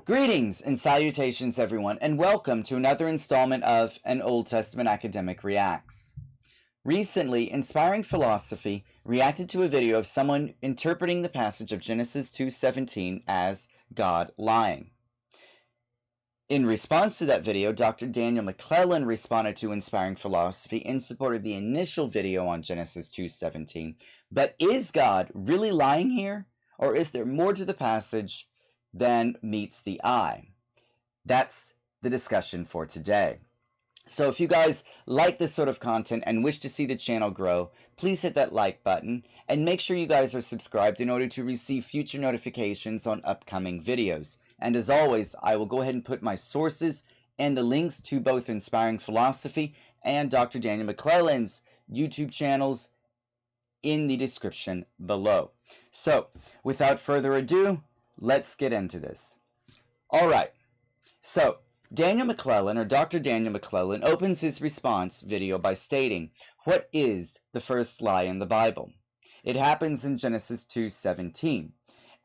Greetings and salutations, everyone, and welcome to another installment of An Old Testament Academic Reacts. Recently, Inspiring Philosophy reacted to a video of someone interpreting the passage of Genesis 2:17 as God lying. In response to that video, Dr. Daniel McClellan responded to Inspiring Philosophy in support of the initial video on Genesis 2:17. But is God really lying here? Or is there more to the passage than meets the eye? That's the discussion for today. So if you guys like this sort of content and wish to see the channel grow, please hit that like button and make sure you guys are subscribed in order to receive future notifications on upcoming videos. And as always, I will go ahead and put my sources and the links to both Inspiring Philosophy and Dr. Daniel McClellan's YouTube channels in the description below. So without further ado, let's get into this. All right, so Daniel McClellan, or Dr. Daniel McClellan, opens his response video by stating, what is the first lie in the Bible? It happens in Genesis 2:17.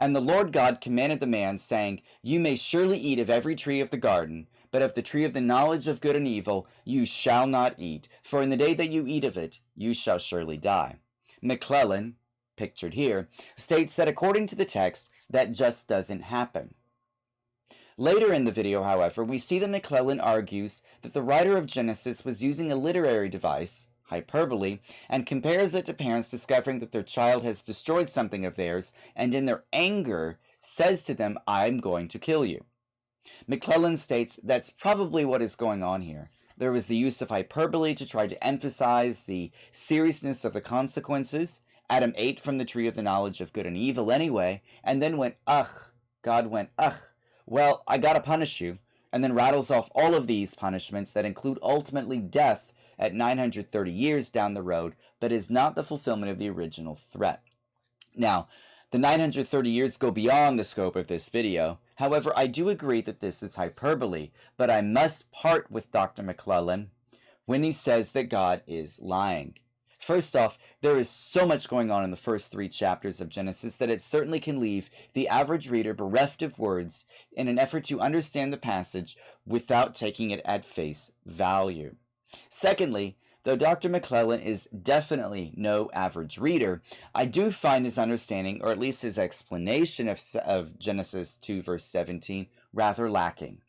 And the Lord God commanded the man, saying, You may surely eat of every tree of the garden, but of the tree of the knowledge of good and evil you shall not eat, for in the day that you eat of it you shall surely die. McClellan, pictured here, states that according to the text, that just doesn't happen. Later in the video, however, we see that McClellan argues that the writer of Genesis was using a literary device, hyperbole, and compares it to parents discovering that their child has destroyed something of theirs, and in their anger says to them, I'm going to kill you. McClellan states that's probably what is going on here. There was the use of hyperbole to try to emphasize the seriousness of the consequences. Adam ate from the tree of the knowledge of good and evil anyway, and then went, ugh. God went, ugh. Well, I gotta punish you, and then rattles off all of these punishments that include ultimately death at 930 years down the road, but is not the fulfillment of the original threat. Now, the 930 years go beyond the scope of this video. However, I do agree that this is hyperbole, but I must part with Dr. McClellan when he says that God is lying. First off, there is so much going on in the first 3 chapters of Genesis that it certainly can leave the average reader bereft of words in an effort to understand the passage without taking it at face value. Secondly, though Dr. McClellan is definitely no average reader, I do find his understanding, or at least his explanation of Genesis 2 verse 17, rather lacking.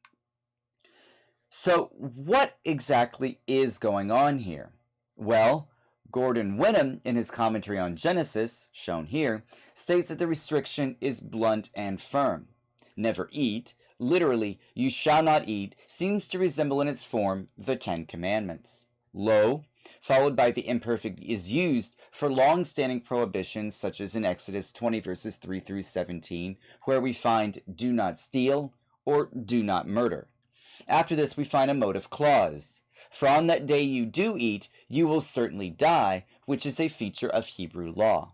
So what exactly is going on here? Well, Gordon Winham, in his commentary on Genesis, shown here, states that the restriction is blunt and firm. Never eat, literally, you shall not eat, seems to resemble in its form the 10 Commandments. Lo, followed by the imperfect, is used for long-standing prohibitions such as in Exodus 20 verses 3 through 17, where we find do not steal or do not murder. After this we find a motive clause. For on that day you do eat, you will certainly die, which is a feature of Hebrew law.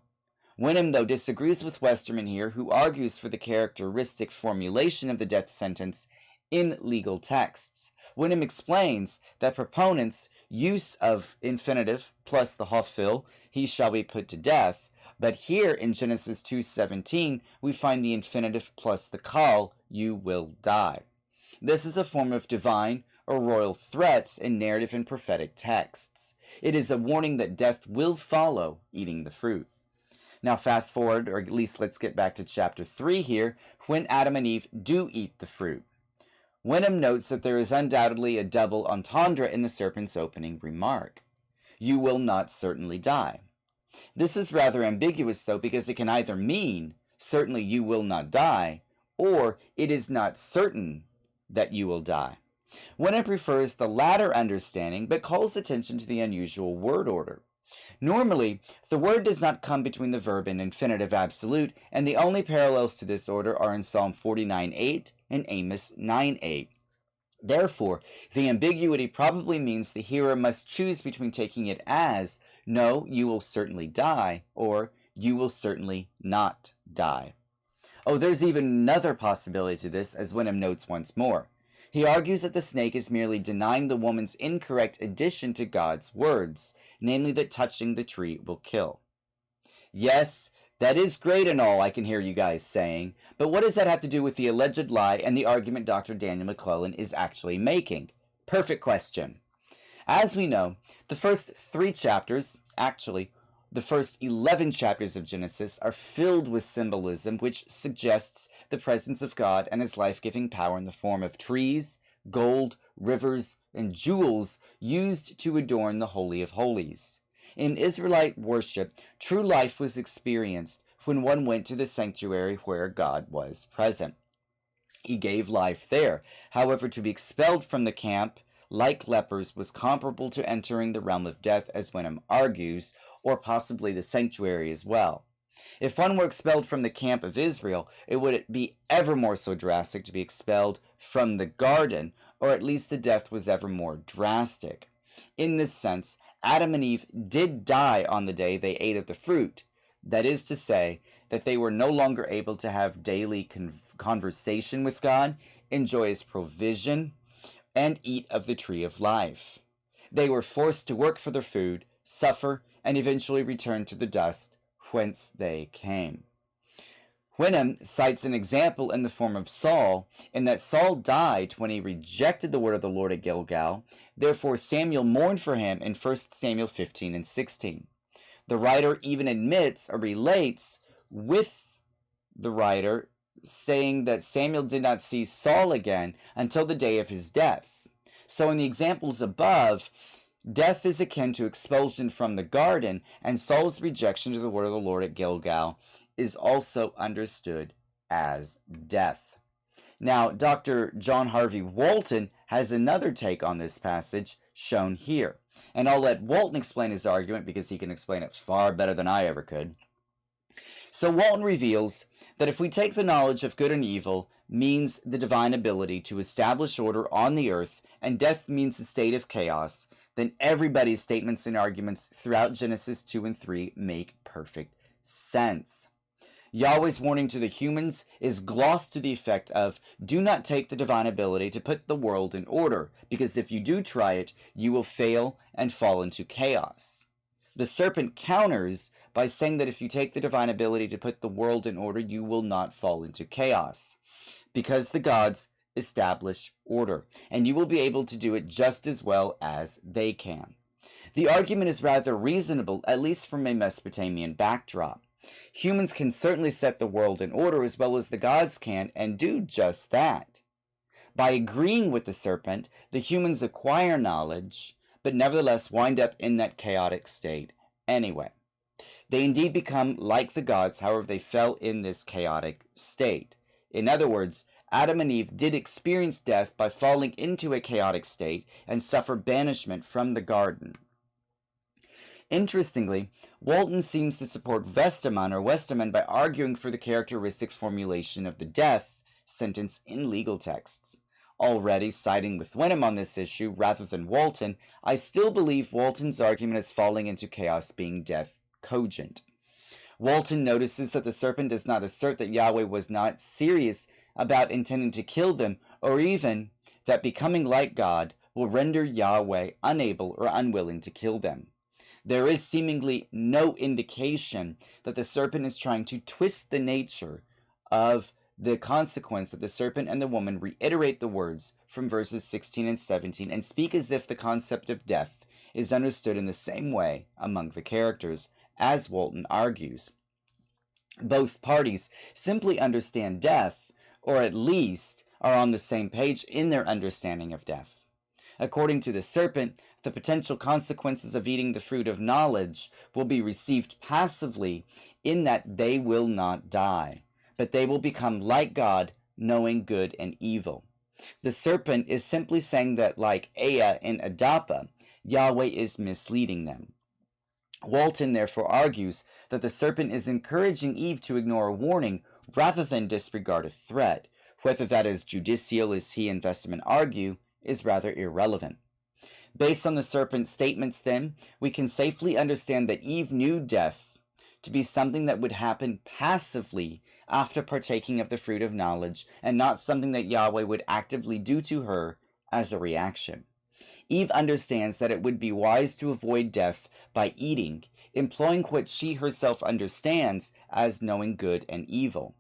Winham, though, disagrees with Westerman here, who argues for the characteristic formulation of the death sentence in legal texts. Winham explains that proponents' use of infinitive plus the hafil, he shall be put to death, but here in Genesis 2:17 we find the infinitive plus the kal, you will die. This is a form of divine or royal threats in narrative and prophetic texts. It is a warning that death will follow eating the fruit. Now fast forward, or at least let's get back to chapter 3 here, when Adam and Eve do eat the fruit. Winham notes that there is undoubtedly a double entendre in the serpent's opening remark. You will not certainly die. This is rather ambiguous, though, because it can either mean, certainly you will not die, or it is not certain that you will die. Winham prefers the latter understanding, but calls attention to the unusual word order. Normally, the word does not come between the verb and infinitive absolute, and the only parallels to this order are in Psalm 49:8 and Amos 9:8. Therefore, the ambiguity probably means the hearer must choose between taking it as, no, you will certainly die, or you will certainly not die. Oh, there's even another possibility to this, as Winham notes once more. He argues that the snake is merely denying the woman's incorrect addition to God's words, namely that touching the tree will kill. Yes, That is great and all, I can hear you guys saying, but what does that have to do with the alleged lie and the argument Dr. Daniel McClellan is actually making? Perfect question. As we know, the first 3 chapters, actually, the first 11 chapters of Genesis are filled with symbolism which suggests the presence of God and his life-giving power in the form of trees, gold, rivers, and jewels used to adorn the Holy of Holies. In Israelite worship, true life was experienced when one went to the sanctuary where God was present. He gave life there. However, to be expelled from the camp, like lepers, was comparable to entering the realm of death, as Winham argues, or possibly the sanctuary as well. If one were expelled from the camp of Israel, it would be ever more so drastic to be expelled from the garden, or at least the death was ever more drastic. In this sense, Adam and Eve did die on the day they ate of the fruit. That is to say, that they were no longer able to have daily conversation with God, enjoy his provision, and eat of the tree of life. They were forced to work for their food, suffer, and eventually return to the dust whence they came. Winham cites an example in the form of Saul, in that Saul died when he rejected the word of the Lord at Gilgal. Therefore Samuel mourned for him in 1 Samuel 15 and 16. The writer even admits or relates with the writer, saying that Samuel did not see Saul again until the day of his death. So in the examples above, death is akin to expulsion from the garden, and Saul's rejection to the word of the Lord at Gilgal is also understood as death. Now, Dr. John Harvey Walton has another take on this passage shown here, and I'll let Walton explain his argument because he can explain it far better than I ever could. So Walton reveals that if we take the knowledge of good and evil means the divine ability to establish order on the earth, and death means a state of chaos, then everybody's statements and arguments throughout Genesis 2 and 3 make perfect sense. Yahweh's warning to the humans is glossed to the effect of, do not take the divine ability to put the world in order, because if you do try it, you will fail and fall into chaos. The serpent counters by saying that if you take the divine ability to put the world in order, you will not fall into chaos, because the gods establish order, and you will be able to do it just as well as they can. The argument is rather reasonable, at least from a Mesopotamian backdrop. Humans can certainly set the world in order as well as the gods can, and do just that. By agreeing with the serpent, the humans acquire knowledge, but nevertheless wind up in that chaotic state anyway. They indeed become like the gods, however they fell in this chaotic state. In other words, Adam and Eve did experience death by falling into a chaotic state and suffer banishment from the garden. Interestingly, Walton seems to support Westermann by arguing for the characteristic formulation of the death sentence in legal texts. Already siding with Winham on this issue rather than Walton, I still believe Walton's argument is falling into chaos being death cogent. Walton notices that the serpent does not assert that Yahweh was not serious about intending to kill them, or even that becoming like God will render Yahweh unable or unwilling to kill them. There is seemingly no indication that the serpent is trying to twist the nature of the consequence that the serpent and the woman reiterate the words from verses 16 and 17 and speak as if the concept of death is understood in the same way among the characters, as Walton argues. Both parties simply understand death, or at least are on the same page in their understanding of death. According to the serpent, the potential consequences of eating the fruit of knowledge will be received passively in that they will not die, but they will become like God, knowing good and evil. The serpent is simply saying that, like Ea and Adapa, Yahweh is misleading them. Walton therefore argues that the serpent is encouraging Eve to ignore a warning rather than disregard a threat. Whether that is judicial, as he and Westermann argue, is rather irrelevant. Based on the serpent's statements, then, we can safely understand that Eve knew death to be something that would happen passively after partaking of the fruit of knowledge, and not something that Yahweh would actively do to her as a reaction. Eve understands that it would be wise to avoid death by eating, employing what she herself understands as knowing good and evil.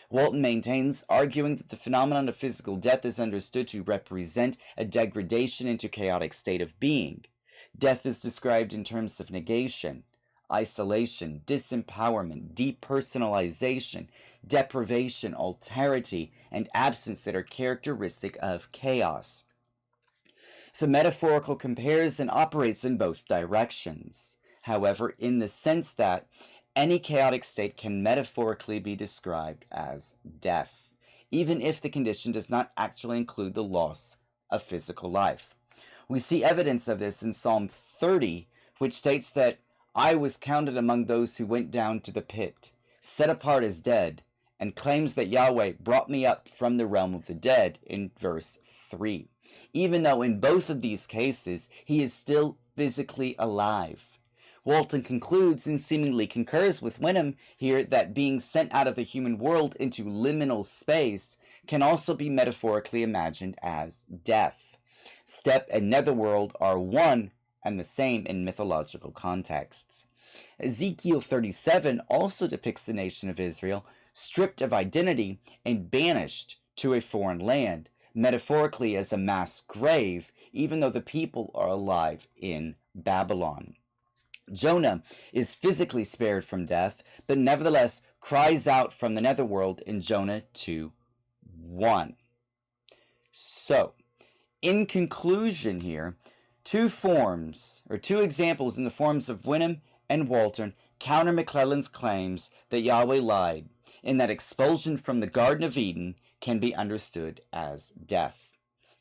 Walton maintains, arguing that the phenomenon of physical death is understood to represent a degradation into chaotic state of being. Death is described in terms of negation, isolation, disempowerment, depersonalization, deprivation, alterity, and absence that are characteristic of chaos. The metaphorical comparison operates in both directions, however, in the sense that any chaotic state can metaphorically be described as death, even if the condition does not actually include the loss of physical life. We see evidence of this in Psalm 30, which states that I was counted among those who went down to the pit, set apart as dead, and claims that Yahweh brought me up from the realm of the dead in verse 3, even though in both of these cases he is still physically alive. Walton concludes and seemingly concurs with Winham here that being sent out of the human world into liminal space can also be metaphorically imagined as death. Step and netherworld are one and the same in mythological contexts. Ezekiel 37 also depicts the nation of Israel stripped of identity and banished to a foreign land, metaphorically as a mass grave, even though the people are alive in Babylon. Jonah is physically spared from death, but nevertheless cries out from the netherworld in Jonah 2:1. So, in conclusion here, two examples in the forms of Winham and Walton counter McClellan's claims that Yahweh lied, in that expulsion from the Garden of Eden can be understood as death.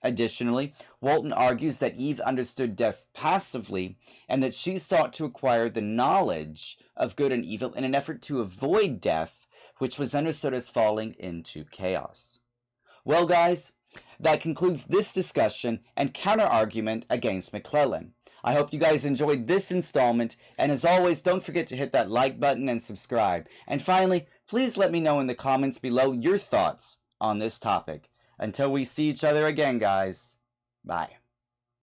Additionally, Walton argues that Eve understood death passively and that she sought to acquire the knowledge of good and evil in an effort to avoid death, which was understood as falling into chaos. Well, guys, that concludes this discussion and counter-argument against McClellan. I hope you guys enjoyed this installment, and as always, don't forget to hit that like button and subscribe. And finally, please let me know in the comments below your thoughts on this topic. Until we see each other again, guys, bye.